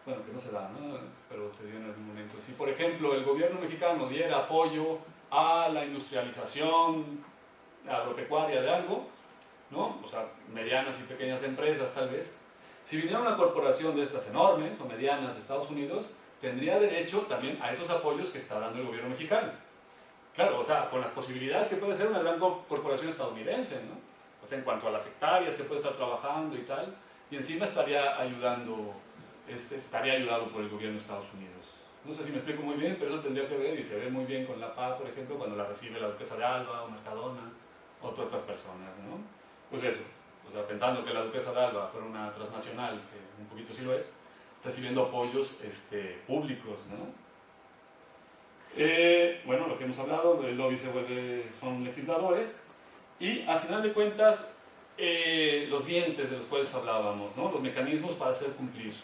bueno, que no se da, ¿no?, pero se dio en algún momento, si por ejemplo el gobierno mexicano diera apoyo a la industrialización agropecuaria de algo, ¿no?, o sea, medianas y pequeñas empresas tal vez, Si viniera una corporación de estas enormes o medianas de Estados Unidos, tendría derecho también a esos apoyos que está dando el gobierno mexicano. Claro, o sea, con las posibilidades que puede ser una gran corporación estadounidense, ¿no? O sea, en cuanto a las hectáreas que puede estar trabajando y tal, y encima estaría ayudando, estaría ayudado por el gobierno de Estados Unidos. No sé si me explico muy bien, pero eso tendría que ver, y se ve muy bien con la PA, por ejemplo, cuando la recibe la duquesa de Alba o Mercadona, o todas estas personas, ¿no? Pues eso, o sea, pensando que la duquesa de Alba fuera una transnacional, que un poquito sí lo es, recibiendo apoyos públicos, ¿no? Bueno, lo que hemos hablado, el lobby son legisladores, y al final de cuentas, los dientes de los cuales hablábamos, ¿no? Los mecanismos para hacer cumplir.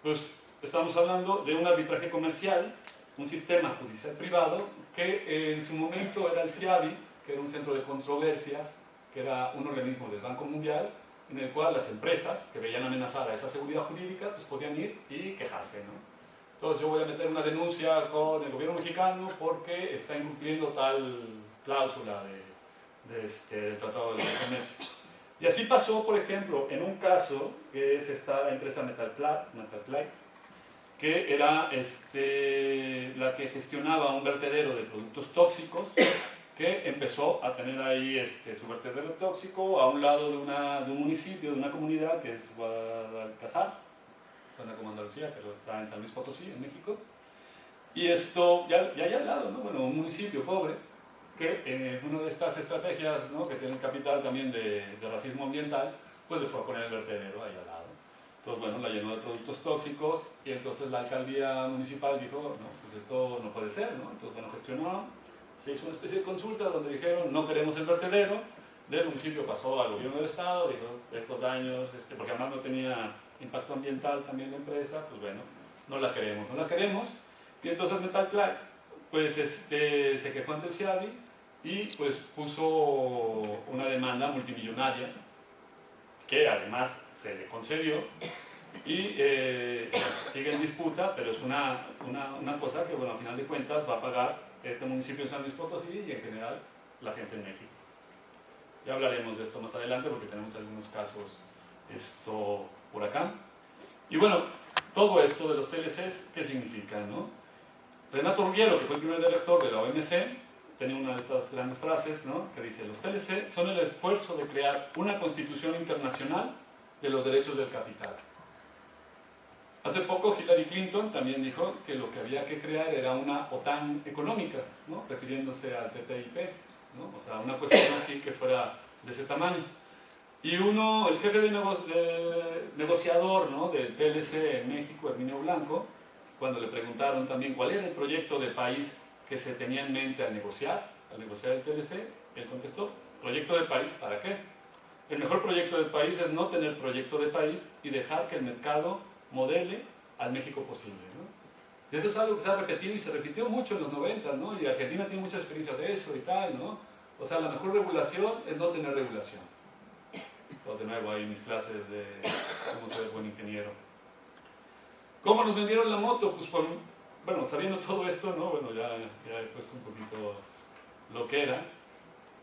Pues estamos hablando de un arbitraje comercial, un sistema judicial privado, que en su momento era el CIADI, que era un centro de controversias, que era un organismo del Banco Mundial, en el cual las empresas que veían amenazada esa seguridad jurídica, pues podían ir y quejarse, ¿no? Entonces yo voy a meter una denuncia con el gobierno mexicano porque está incumpliendo tal cláusula del Tratado de Libre Comercio. Y así pasó, por ejemplo, en un caso que es esta empresa Metalclay, que era la que gestionaba un vertedero de productos tóxicos, que empezó a tener ahí su vertedero tóxico a un lado de un municipio, de una comunidad que es Guadalcazar, suena como Andalucía, pero está en San Luis Potosí, en México. Y esto, ya allá al lado, ¿no? Bueno, un municipio pobre, que en una de estas estrategias, ¿no? Que tienen capital también de racismo ambiental, pues les fue a poner el vertedero ahí al lado. Entonces, bueno, la llenó de productos tóxicos y entonces la alcaldía municipal dijo, no, pues esto no puede ser, ¿no? Entonces, bueno, gestionó, se hizo una especie de consulta donde dijeron, no queremos el vertedero, del municipio pasó al gobierno del estado, dijo, estos daños, porque además no tenía impacto ambiental también la empresa, pues bueno, no la queremos, y entonces Metalclay, pues se quejó ante el CIADI y pues puso una demanda multimillonaria, que además se le concedió, y sigue en disputa, pero es una cosa que, bueno, a final de cuentas va a pagar este municipio en San Luis Potosí y en general la gente en México. Ya hablaremos de esto más adelante porque tenemos algunos casos por acá. Y bueno, todo esto de los TLCs, ¿qué significa, no? Renato Ruggiero, que fue el primer director de la OMC, tenía una de estas grandes frases, ¿no? Que dice, los TLC son el esfuerzo de crear una constitución internacional de los derechos del capital. Hace poco Hillary Clinton también dijo que lo que había que crear era una OTAN económica, ¿no? Refiriéndose al TTIP, ¿no? O sea, una cuestión así que fuera de ese tamaño. Y el jefe de negociador, ¿no? Del TLC en México, Herminio Blanco, cuando le preguntaron también cuál era el proyecto de país que se tenía en mente al negociar el TLC, él contestó, ¿proyecto de país para qué? El mejor proyecto de país es no tener proyecto de país y dejar que el mercado modele al México posible, ¿no? Y eso es algo que se ha repetido y se repitió mucho en los 90, ¿no? Y Argentina tiene muchas experiencias de eso y tal, ¿no? O sea, la mejor regulación es no tener regulación. Entonces, de nuevo, hay mis clases de cómo ser buen ingeniero. ¿Cómo nos vendieron la moto? Pues bueno, sabiendo todo esto, ¿no? Bueno, ya he puesto un poquito lo que era,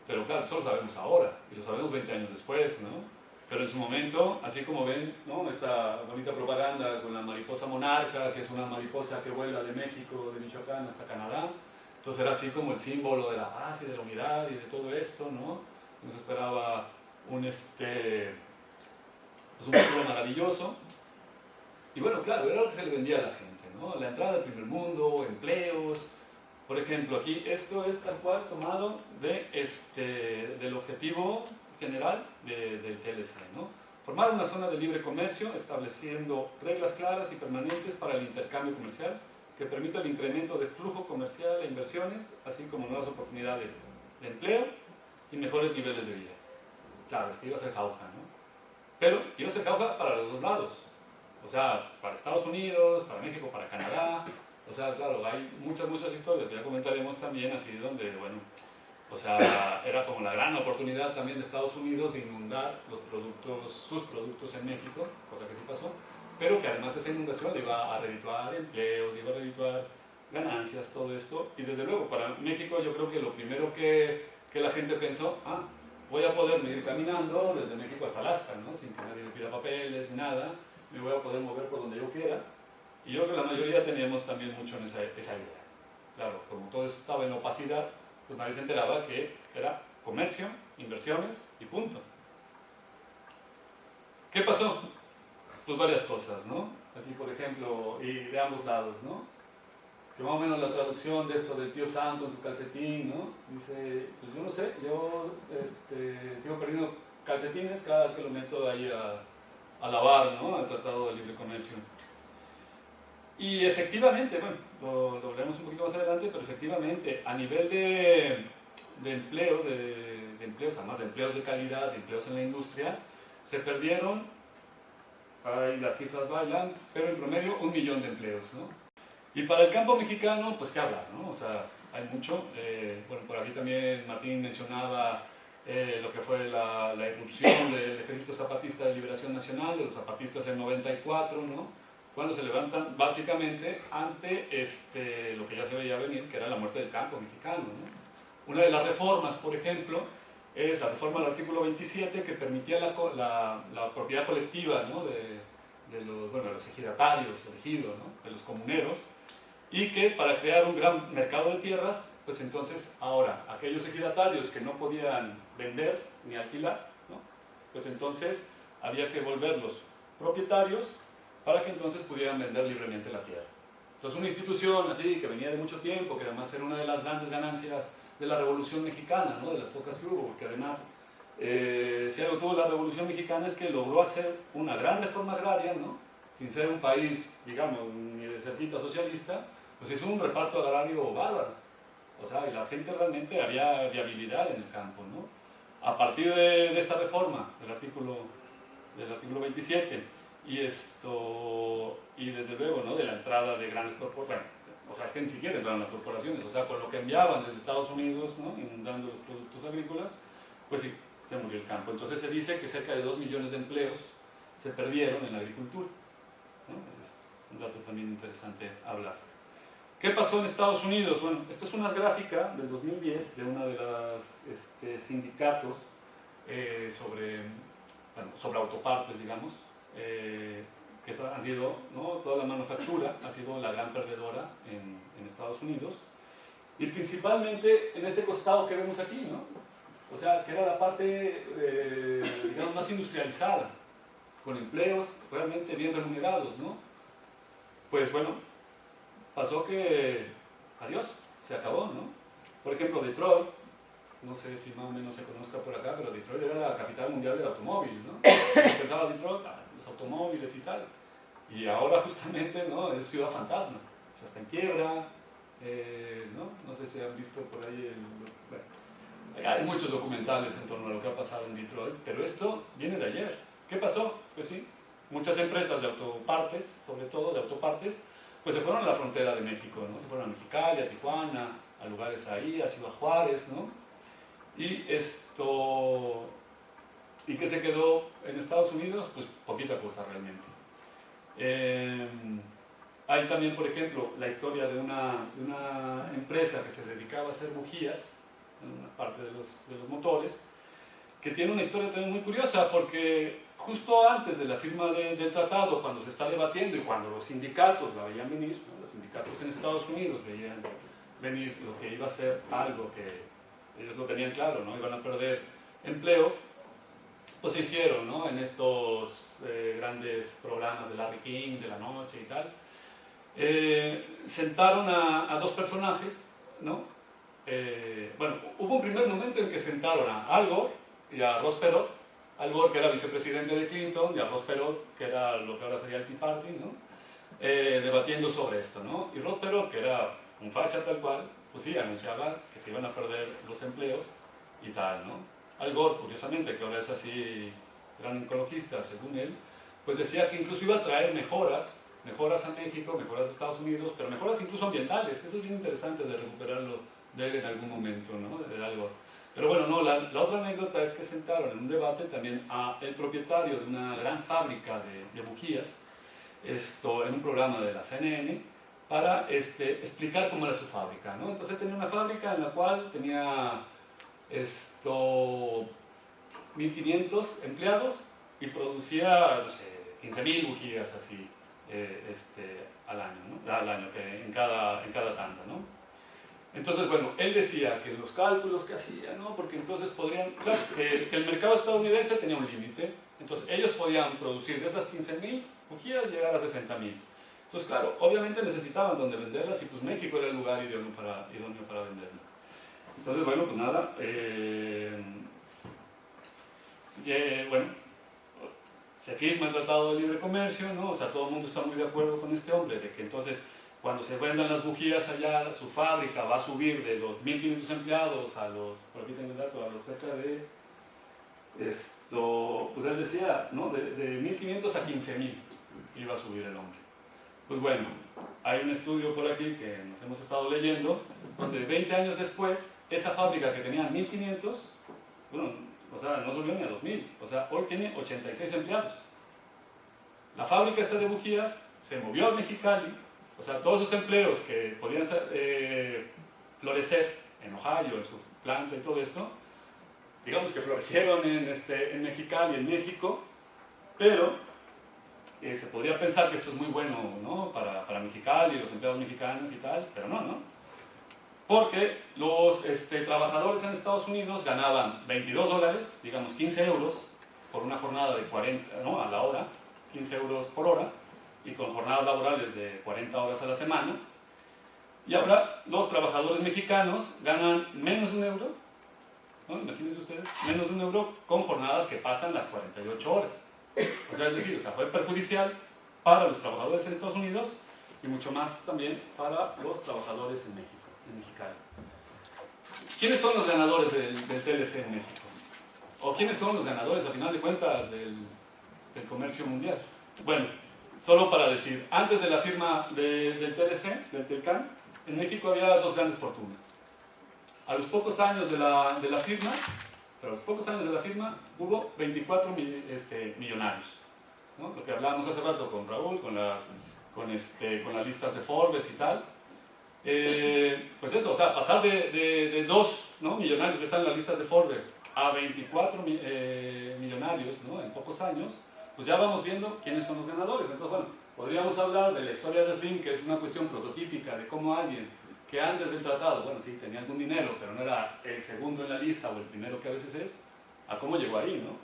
pero claro, eso lo sabemos ahora, y lo sabemos 20 años después, ¿no? Pero en su momento, así como ven, ¿no? Esta bonita propaganda con la mariposa monarca, que es una mariposa que vuela de México, de Michoacán hasta Canadá, entonces era así como el símbolo de la paz y de la unidad y de todo esto, ¿no? Nos esperaba un futuro maravilloso. Y bueno, claro, era lo que se le vendía a la gente, ¿no? La entrada al primer mundo, empleos. Por ejemplo, aquí esto es tal cual tomado del objetivo general del TLC, ¿no? Formar una zona de libre comercio estableciendo reglas claras y permanentes para el intercambio comercial que permita el incremento de flujo comercial e inversiones, así como nuevas oportunidades de empleo y mejores niveles de vida. Claro, es que iba a ser jauja, ¿no? Pero iba a ser jauja para los dos lados. O sea, para Estados Unidos, para México, para Canadá. O sea, claro, hay muchas historias que ya comentaremos también, así donde, bueno, o sea, era como la gran oportunidad también de Estados Unidos de inundar sus productos en México, cosa que sí pasó, pero que además esa inundación iba a redituar empleos, iba a redituar ganancias, todo esto. Y desde luego, para México yo creo que lo primero que la gente pensó, voy a poder ir caminando desde México hasta Alaska, ¿no? Sin que nadie me pida papeles ni nada, me voy a poder mover por donde yo quiera. Y yo creo que la mayoría teníamos también mucho en esa idea. Claro, como todo eso estaba en opacidad, pues nadie se enteraba que era comercio, inversiones y punto. ¿Qué pasó? Pues varias cosas, ¿no? Aquí, por ejemplo, y de ambos lados, ¿no? Que más o menos la traducción de esto del tío santo en tu calcetín, ¿no? Dice, pues yo no sé, yo sigo perdiendo calcetines cada vez que lo meto ahí a lavar, ¿no? Al Tratado de Libre Comercio. Y efectivamente, bueno, lo veremos un poquito más adelante, pero efectivamente, a nivel de empleos, además de empleos de calidad, de empleos en la industria, se perdieron, ahí las cifras bailan, pero en promedio 1 millón de empleos, ¿no? Y para el campo mexicano, pues qué hablar, ¿no? O sea, hay mucho. Bueno, por aquí también Martín mencionaba lo que fue la irrupción del Ejército Zapatista de Liberación Nacional, de los zapatistas en 94, ¿no? Cuando se levantan básicamente ante lo que ya se veía venir, que era la muerte del campo mexicano, ¿no? Una de las reformas, por ejemplo, es la reforma del artículo 27 que permitía la propiedad colectiva, ¿no? de los ejidatarios, elegidos, ¿no? De los comuneros, y que para crear un gran mercado de tierras, pues entonces ahora aquellos ejidatarios que no podían vender ni alquilar, ¿no? Pues entonces había que volverlos propietarios para que entonces pudieran vender libremente la tierra. Entonces una institución así que venía de mucho tiempo, que además era una de las grandes ganancias de la Revolución Mexicana, ¿no? De las pocas que hubo, porque además si algo tuvo la Revolución Mexicana es que logró hacer una gran reforma agraria, ¿no? Sin ser un país, digamos, ni de cerquita socialista, pues hizo un reparto agrario bárbaro. O sea, y la gente realmente había viabilidad en el campo, ¿no? A partir de esta reforma del artículo 27 y desde luego, ¿no? De la entrada de grandes corporaciones, o sea, es que ni siquiera entraron las corporaciones, o sea, con lo que enviaban desde Estados Unidos, ¿no? Inundando los productos agrícolas, pues sí, se murió el campo. Entonces se dice que cerca de 2 millones de empleos se perdieron en la agricultura, ¿no? Ese es un dato también interesante hablar. ¿Qué pasó en Estados Unidos? Bueno, esta es una gráfica del 2010 de una de las sindicatos sobre autopartes, digamos, que han sido, ¿no? Toda la manufactura ha sido la gran perdedora en Estados Unidos, y principalmente en este costado que vemos aquí, ¿no? O sea, que era la parte, digamos, más industrializada, con empleos realmente bien remunerados, ¿no? Pues bueno, pasó que, adiós, se acabó, ¿no? Por ejemplo, Detroit, no sé si más o menos se conozca por acá, pero Detroit era la capital mundial del automóvil, ¿no? Pensaba Detroit, los automóviles y tal, y ahora justamente, ¿no? Es ciudad fantasma, o sea, está en quiebra, ¿no? No sé si han visto por ahí bueno, hay muchos documentales en torno a lo que ha pasado en Detroit, pero esto viene de ayer. ¿Qué pasó? Pues sí, muchas empresas de autopartes, sobre todo de autopartes, pues se fueron a la frontera de México, ¿no? Se fueron a Mexicali, a Tijuana, a lugares ahí, a Ciudad Juárez, ¿no? Y ¿y qué se quedó en Estados Unidos? Pues poquita cosa realmente. Hay también, por ejemplo, la historia de una empresa que se dedicaba a hacer bujías, en una parte de los motores, que tiene una historia también muy curiosa, porque justo antes de la firma del tratado, cuando se está debatiendo y cuando los sindicatos la veían venir, ¿no? Los sindicatos en Estados Unidos veían venir lo que iba a ser algo que ellos lo tenían claro, ¿no? Iban a perder empleos, pues se hicieron, ¿no? En estos grandes programas de Larry King, de la noche y tal, sentaron a dos personajes, ¿no? Bueno, hubo un primer momento en que sentaron a Al Gore y a Ross Perot. Al Gore, que era vicepresidente de Clinton, y a Ross Perot, que era lo que ahora sería el Tea Party, ¿no? Debatiendo sobre esto, ¿no? Y Ross Perot, que era un facha tal cual, pues sí, anunciaba que se iban a perder los empleos y tal, ¿no? Al Gore, curiosamente, que ahora es así gran ecologista, según él, pues decía que incluso iba a traer mejoras a México, mejoras a Estados Unidos, pero mejoras incluso ambientales, que eso es bien interesante de recuperarlo de él en algún momento, ¿no? De Al Gore. Pero bueno, no, la otra anécdota es que sentaron en un debate también a el propietario de una gran fábrica de bujías, en un programa de la CNN, para explicar cómo era su fábrica, ¿no? Entonces tenía una fábrica en la cual tenía 1.500 empleados y producía, no sé, 15.000 bujías así al año, ¿no? En cada tanda, ¿no? Entonces, bueno, él decía que los cálculos que hacía, ¿no? Porque entonces podrían, claro, que el mercado estadounidense tenía un límite, entonces ellos podían producir de esas 15.000 bujías llegar a 60.000. Entonces, claro, obviamente necesitaban donde venderlas y pues México era el lugar idóneo para venderlas. Entonces, bueno, pues nada, bueno, se firma el Tratado de Libre Comercio, ¿no? O sea, todo el mundo está muy de acuerdo con este hombre, de que entonces cuando se vendan las bujías allá, su fábrica va a subir de los 1.500 empleados a los, por aquí tengo el dato, a los cerca de, pues él decía, ¿no? De 1.500 a 15.000 iba a subir el hombre. Pues bueno, hay un estudio por aquí que nos hemos estado leyendo, donde 20 años después, esa fábrica que tenía 1.500, bueno, o sea, no subió ni a 2.000, o sea, hoy tiene 86 empleados. La fábrica esta de bujías se movió a Mexicali, o sea, todos esos empleos que podían florecer en Ohio, en su planta y todo esto, digamos que florecieron en Mexicali, en México, pero se podría pensar que esto es muy bueno, ¿no? para Mexicali, los empleados mexicanos y tal, pero no, ¿no? Porque los trabajadores en Estados Unidos ganaban $22, digamos 15 euros, por una jornada de 40, ¿no? A la hora, 15 euros por hora, y con jornadas laborales de 40 horas a la semana. Y ahora los trabajadores mexicanos ganan menos de €1, ¿no? Imagínense ustedes, menos de €1 con jornadas que pasan las 48 horas. O sea, es decir, fue perjudicial para los trabajadores en Estados Unidos y mucho más también para los trabajadores en México, en Mexicali. ¿Quiénes son los ganadores del TLC en México? ¿O quiénes son los ganadores, a final de cuentas, del comercio mundial? Bueno, solo para decir, antes de la firma del TLC, del TELCAN, en México había dos grandes fortunas. A los pocos años de la firma, hubo 24 millonarios, ¿no? Lo que hablábamos hace rato con Raúl, con las listas de Forbes y tal. Pues eso, o sea, pasar de 2, ¿no? millonarios que están en las listas de Forbes a 24 millonarios, ¿no? En pocos años, pues ya vamos viendo quiénes son los ganadores. Entonces, bueno, podríamos hablar de la historia de Slim, que es una cuestión prototípica de cómo alguien que antes del tratado, bueno, sí, tenía algún dinero, pero no era el segundo en la lista o el primero que a veces es, a cómo llegó ahí, ¿no?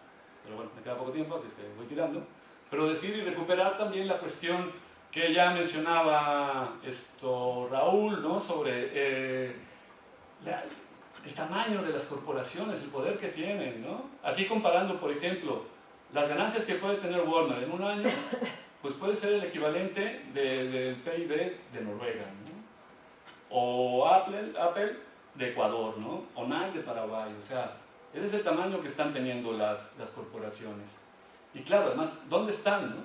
Pero bueno, me queda poco tiempo, así es que voy tirando. Pero decir y recuperar también la cuestión que ya mencionaba Raúl, ¿no? Sobre el tamaño de las corporaciones, el poder que tienen, ¿no? Aquí comparando, por ejemplo, las ganancias que puede tener Walmart en un año, pues puede ser el equivalente del PIB de Noruega, ¿no? O Apple de Ecuador, ¿no? O Nike de Paraguay, o sea, ese es el tamaño que están teniendo las corporaciones. Y claro, además, ¿dónde están, no?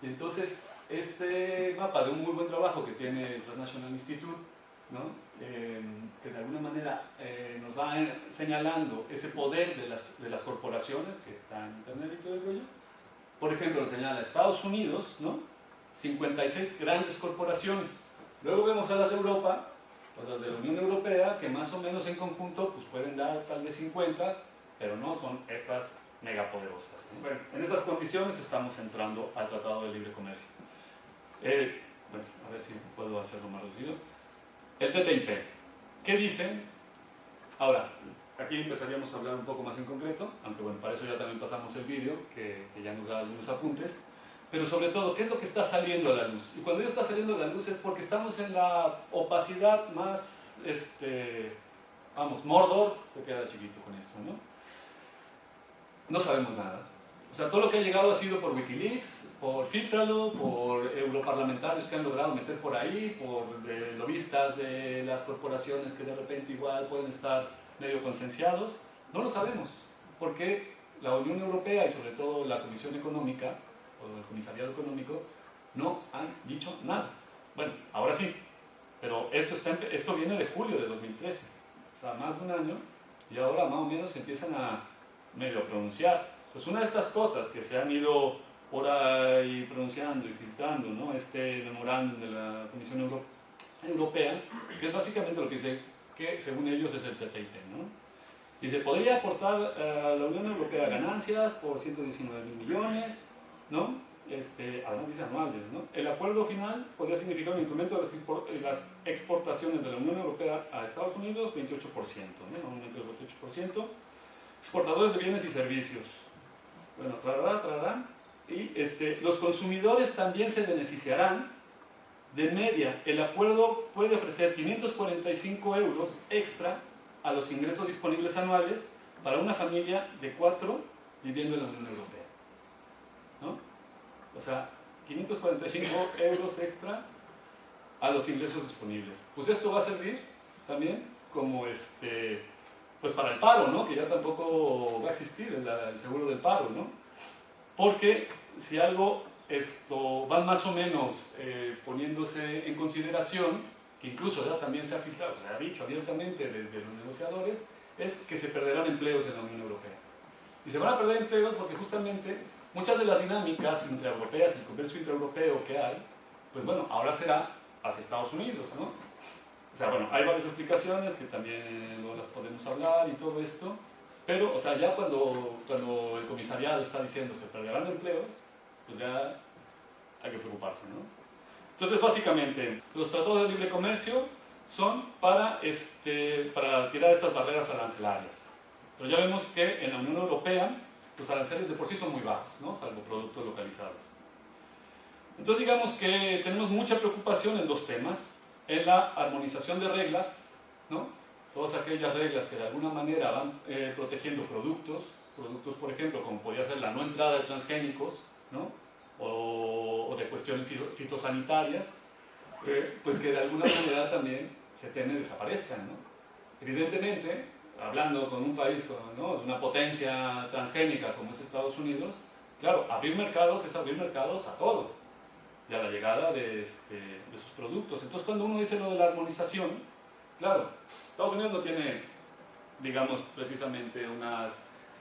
Y entonces, este mapa de un muy buen trabajo que tiene el Transnational Institute, ¿no? Que de alguna manera nos va señalando ese poder de las corporaciones, que está en internet y todo el rollo. Por ejemplo, nos señala Estados Unidos, ¿no? 56 grandes corporaciones. Luego vemos a las de Europa, pues las de la Unión Europea, que más o menos en conjunto pues pueden dar tal vez 50, pero no son estas megapoderosas, ¿no? Bueno, en esas condiciones estamos entrando al Tratado de Libre Comercio. Bueno, a ver si puedo hacerlo más reducido. El TTIP. ¿Qué dicen? Ahora, aquí empezaríamos a hablar un poco más en concreto, aunque bueno, para eso ya también pasamos el vídeo, que ya nos da algunos apuntes. Pero sobre todo, ¿qué es lo que está saliendo a la luz? Y cuando ello está saliendo a la luz es porque estamos en la opacidad más, vamos, Mordor se queda chiquito con esto, ¿no? No sabemos nada. O sea, todo lo que ha llegado ha sido por Wikileaks, por Filtralo, por europarlamentarios que han logrado meter por ahí, por lobistas de las corporaciones que de repente igual pueden estar medio concienciados. No lo sabemos, porque la Unión Europea y sobre todo la Comisión Económica, o el Comisariado Económico, no han dicho nada. Bueno, ahora sí, pero esto viene de julio de 2013, o sea, más de un año, y ahora más o menos se empiezan a medio pronunciar. Entonces, una de estas cosas que se han ido por ahí pronunciando y filtrando, ¿no? Este memorándum de la Comisión Europea, que es básicamente lo que dice que según ellos es el TTIP, ¿no? Dice, podría aportar a la Unión Europea ganancias por 119.000 millones, ¿no? Además dice anuales, ¿no? El acuerdo final podría significar un incremento de las exportaciones de la Unión Europea a Estados Unidos, 28%, ¿no? Un aumento del 28%. Exportadores de bienes y servicios. Bueno, trará. Y los consumidores también se beneficiarán. De media, el acuerdo puede ofrecer 545 euros extra a los ingresos disponibles anuales para una familia de 4 viviendo en la Unión Europea, ¿no? O sea, 545 euros extra a los ingresos disponibles. Pues esto va a servir también como pues para el paro, ¿no? Que ya tampoco va a existir el seguro del paro, ¿no? Porque si algo van más o menos poniéndose en consideración, que incluso ya también se ha filtrado, se ha dicho abiertamente desde los negociadores, es que se perderán empleos en la Unión Europea. Y se van a perder empleos porque justamente muchas de las dinámicas intraeuropeas, el comercio intraeuropeo que hay, pues bueno, ahora será hacia Estados Unidos, ¿no? O sea, bueno, hay varias explicaciones que también no las podemos hablar y todo esto, pero, o sea, ya cuando el comisariado está diciendo se perderán empleos, pues ya hay que preocuparse, ¿no? Entonces, básicamente, los tratados de libre comercio son para tirar estas barreras arancelarias. Pero ya vemos que en la Unión Europea los aranceles de por sí son muy bajos, ¿no? Salvo productos localizados. Entonces, digamos que tenemos mucha preocupación en dos temas. En la armonización de reglas, ¿no? Todas aquellas reglas que de alguna manera van protegiendo productos, por ejemplo, como podría ser la no entrada de transgénicos, ¿no? o de cuestiones fitosanitarias, pues que de alguna manera también se teme desaparezcan, ¿no? Evidentemente, hablando con un país, ¿no? de una potencia transgénica como es Estados Unidos, claro, abrir mercados es abrir mercados a todo, y a la llegada de sus productos. Entonces, cuando uno dice lo de la armonización, claro, Estados Unidos no tiene, digamos, precisamente unas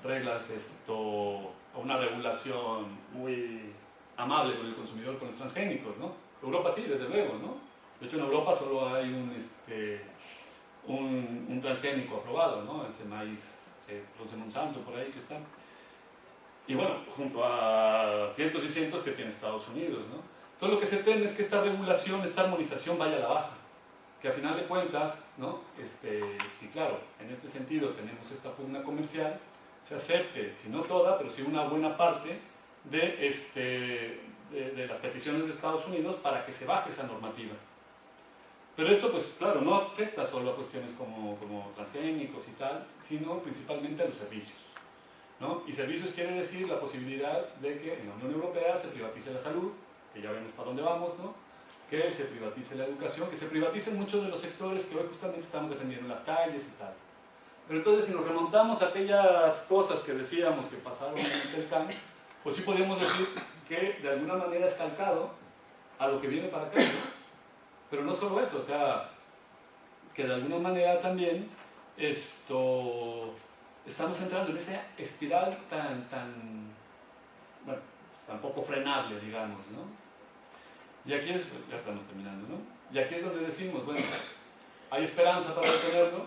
reglas o una regulación muy amable con el consumidor, con los transgénicos, ¿no? Europa sí, desde luego, ¿no? De hecho, en Europa solo hay un transgénico aprobado, ¿no? Ese maíz que produce Monsanto por ahí que está. Y bueno, junto a cientos y cientos que tiene Estados Unidos, ¿no? Todo lo que se teme es que esta regulación, esta armonización vaya a la baja. Que a final de cuentas, ¿no? Si claro, en este sentido tenemos esta pugna comercial, se acepte, si no toda, pero sí una buena parte de las peticiones de Estados Unidos para que se baje esa normativa. Pero esto, pues claro, no afecta solo a cuestiones como transgénicos y tal, sino principalmente a los servicios, ¿no? Y servicios quiere decir la posibilidad de que en la Unión Europea se privatice la salud, que ya vemos para dónde vamos, ¿no? Que se privatice la educación, que se privaticen muchos de los sectores que hoy justamente estamos defendiendo en las calles y tal. Pero entonces, si nos remontamos a aquellas cosas que decíamos que pasaron en el Telcán, pues sí podríamos decir que de alguna manera es calcado a lo que viene para acá, ¿no? Pero no solo eso, o sea, que de alguna manera también estamos entrando en esa espiral tan poco frenable, digamos, ¿no? Y aquí es, ya estamos terminando, ¿no? Y aquí es donde decimos, bueno, ¿hay esperanza para detenerlo?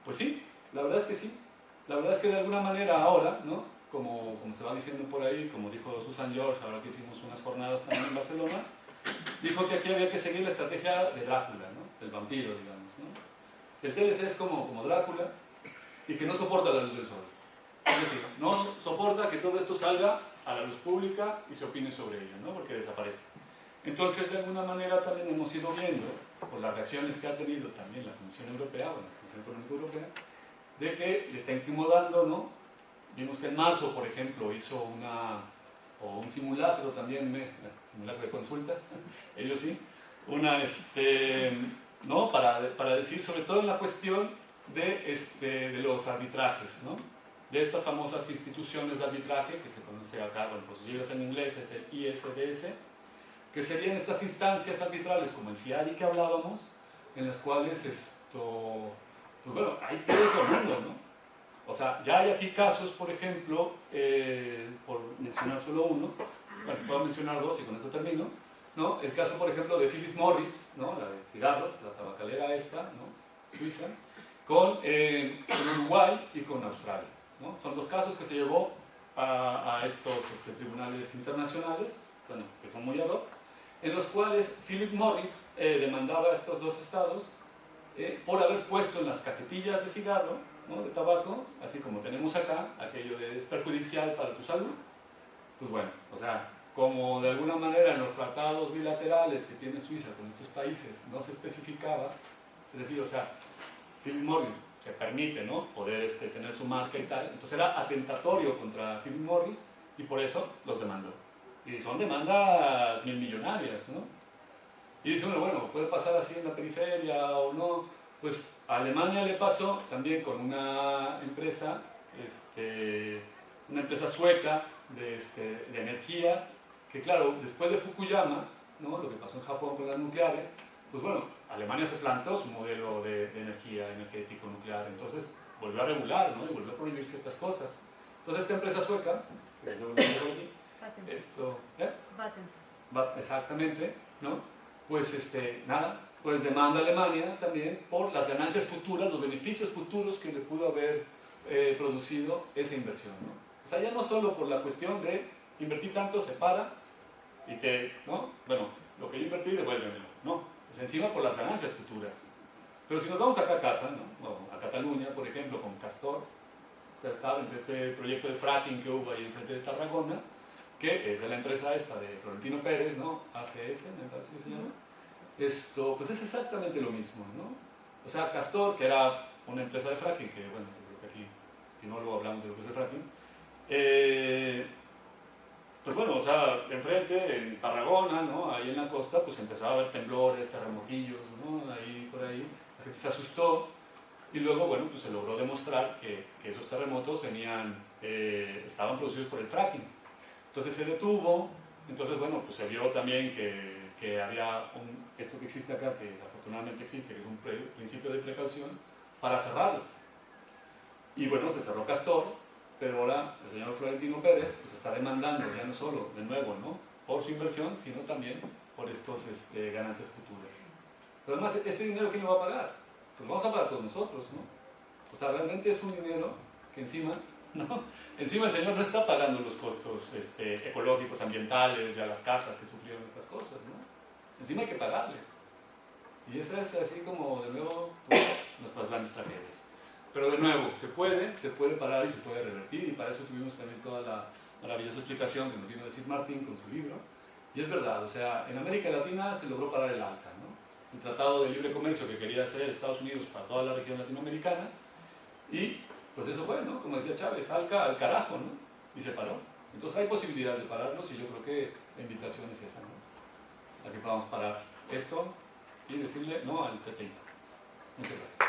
Pues sí, la verdad es que sí. La verdad es que de alguna manera ahora, ¿no? Como se va diciendo por ahí, como dijo Susan George, ahora que hicimos unas jornadas también en Barcelona, dijo que aquí había que seguir la estrategia de Drácula, ¿no? Del vampiro, digamos, ¿no? El TLC es como Drácula y que no soporta la luz del sol. Es decir, no soporta que todo esto salga a la luz pública y se opine sobre ello, ¿no? Porque desaparece. Entonces, de alguna manera también hemos ido viendo, por las reacciones que ha tenido también la Comisión Europea, bueno, la Comisión Económica Europea, de que le está incomodando, ¿no? Vimos que en marzo, por ejemplo, hizo un simulacro también, simulacro de consulta, ellos sí, ¿no? Para decir, sobre todo en la cuestión de los arbitrajes, ¿no? De estas famosas instituciones de arbitraje, que se conoce acá, bueno, pues siglas en inglés, es el ISDS, que serían estas instancias arbitrales como el CIADI que hablábamos, en las cuales pues bueno, hay todo el mundo, ¿no? O sea, ya hay aquí casos, por ejemplo, por mencionar solo uno, bueno, puedo mencionar dos y con esto termino, ¿no? El caso, por ejemplo, de Philip Morris, ¿no? La de cigarros, la tabacalera esta, ¿no? Suiza, con Uruguay y con Australia, ¿no? Son dos casos que se llevó a estos tribunales internacionales, bueno, que son muy ad hoc, en los cuales Philip Morris demandaba a estos dos estados por haber puesto en las cajetillas de cigarro, ¿no?, de tabaco, así como tenemos acá, aquello de es perjudicial para tu salud. Pues bueno, o sea, como de alguna manera en los tratados bilaterales que tiene Suiza con estos países no se especificaba, es decir, o sea, Philip Morris se permite, ¿no?, poder tener su marca y tal, entonces era atentatorio contra Philip Morris y por eso los demandó. Y son demandas millonarias, ¿no? Y dice uno, bueno, puede pasar así en la periferia o no. Pues a Alemania le pasó también con una empresa sueca de energía, que claro, después de Fukuyama, ¿no?, lo que pasó en Japón con las nucleares, pues bueno, Alemania se plantó su modelo de energía energético nuclear, entonces volvió a regular, ¿no?, y volvió a prohibir ciertas cosas. Entonces esta empresa sueca, que yo lo digo aquí, exactamente, ¿no?, pues nada, pues demanda a Alemania también por las ganancias futuras, los beneficios futuros que le pudo haber producido esa inversión, ¿no? O sea, ya no solo por la cuestión de invertir tanto, se para y ¿no?, bueno, lo que yo invertí, devuélvemelo, no, es encima por las ganancias futuras. Pero si nos vamos acá a casa, ¿no?, o a Cataluña, por ejemplo, con Castor, ustedes saben de este proyecto de fracking que hubo ahí enfrente de Tarragona, que es de la empresa esta de Florentino Pérez, ¿no?, ACS, me parece que se llama. Pues es exactamente lo mismo, ¿no? O sea, Castor, que era una empresa de fracking, que bueno, yo creo que aquí, si no, luego hablamos de lo que es el fracking, pues bueno, o sea, enfrente, en Tarragona, ¿no?, ahí en la costa, pues empezaba a haber temblores, terremotillos, ¿no?, ahí por ahí, la gente se asustó, y luego, bueno, pues se logró demostrar que esos terremotos estaban producidos por el fracking. Entonces se detuvo, entonces, bueno, pues se vio también que había esto que existe acá, que afortunadamente existe, que es un principio de precaución, para cerrarlo. Y bueno, se cerró Castor, pero ahora el señor Florentino Pérez pues está demandando ya no solo, de nuevo, ¿no?, por su inversión, sino también por estos ganancias futuras. Pero además, ¿este dinero quién lo va a pagar? Pues lo vamos a pagar todos nosotros, ¿no? O sea, realmente es un dinero que encima, ¿no?, encima el señor no está pagando los costos ecológicos, ambientales, de las casas que sufrieron estas cosas, ¿no? Encima hay que pagarle. Y esa es así como, de nuevo, pues, nuestras grandes tragedias. Pero de nuevo, se puede parar y se puede revertir, y para eso tuvimos también toda la maravillosa explicación que nos vino a decir Martín con su libro. Y es verdad, o sea, en América Latina se logró parar el ALCA, ¿no?, el Tratado de Libre Comercio que quería hacer Estados Unidos para toda la región latinoamericana, y pues eso fue, ¿no?, como decía Chávez, ALCA al carajo, ¿no?, y se paró. Entonces hay posibilidades de pararlos, y yo creo que la invitación es esa, ¿no?, a que podamos parar esto y decirle no al TTIP. Muchas gracias.